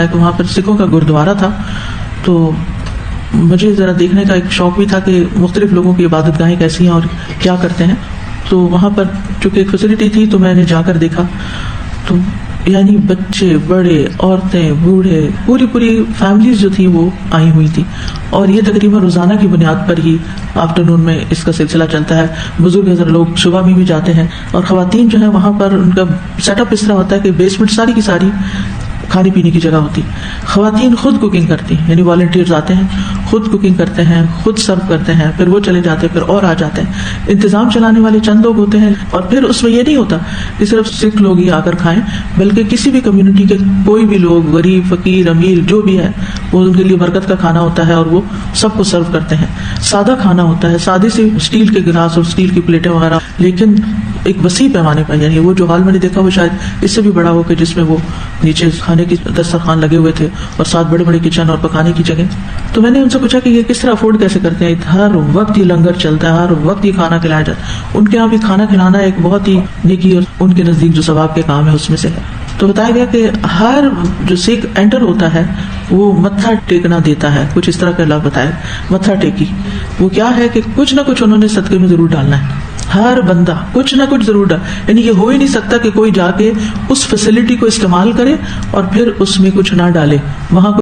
ہے کہ وہاں پر سکھوں کا گردوارا تھا، تو مجھے ذرا دیکھنے کا ایک شوق بھی تھا کہ مختلف لوگوں کی عبادت گاہیں کیسی ہیں اور کیا کرتے ہیں. تو وہاں پر چونکہ ایک فیسلٹی تھی تو میں نے جا کر دیکھا، تو یعنی بچے بڑے عورتیں بوڑھے پوری فیملیز جو تھی وہ آئی ہوئی تھی، اور یہ تقریباً روزانہ کی بنیاد پر ہی آفٹرنون میں اس کا سلسلہ چلتا ہے. بزرگ حضرت لوگ صبح میں بھی جاتے ہیں، اور خواتین جو ہیں وہاں پر ان کا سیٹ اپ اس طرح ہوتا ہے کہ بیسمنٹ ساری کی ساری کھانے پینے کی جگہ ہوتی. خواتین خود کوکنگ کرتی ہیں، یعنی والنٹیئرز آتے ہیں، خود کوکنگ کرتے ہیں، خود سرو کرتے ہیں، پھر وہ چلے جاتے ہیں، پھر اور آ جاتے ہیں. انتظام چلانے والے چند لوگ ہوتے ہیں، اور پھر اس میں یہ نہیں ہوتا کہ صرف سکھ لوگ ہی آ کر کھائیں، بلکہ کسی بھی کمیونٹی کے کوئی بھی لوگ، غریب فقیر امیر جو بھی ہے، وہ ان کے لیے برکت کا کھانا ہوتا ہے اور وہ سب کو سرو کرتے ہیں. سادہ کھانا ہوتا ہے، سادی سی اسٹیل کے گلاس اور اسٹیل کی پلیٹیں وغیرہ، لیکن ایک وسیع پیمانے پر. یعنی وہ جو حال میں نے دیکھا وہ شاید اس سے بھی بڑا ہو کہ جس میں وہ نیچے کھانے کی دسترخوان لگے ہوئے تھے اور ساتھ بڑے بڑے کچن اور پکانے کی جگہ. تو میں نے ان سے پوچھا کہ یہ کس طرح افورڈ کیسے کرتے ہیں، ہر وقت یہ لنگر چلتا ہے، ہر وقت یہ کھانا کھلایا جاتا ہے. ان کے یہاں بھی کھانا کھلانا ایک بہت ہی نیکی اور ان کے نزدیک جو ثواب کے کام ہے اس میں سے ہے. تو بتایا گیا کہ ہر جو سکھ انٹر ہوتا ہے وہ متھا ٹیکنا دیتا ہے، کچھ اس طرح کا اللہ بتایا. متھا ٹیکی وہ کیا ہے کہ کچھ نہ کچھ انہوں نے صدقے میں ضرور ڈالنا ہے، ہر بندہ کچھ نہ کچھ ضرور ڈال. یعنی یہ ہو ہی نہیں سکتا کہ کوئی جا کے اس فیسلٹی کو استعمال کرے اور پھر اس میں کچھ نہ ڈالے. وہاں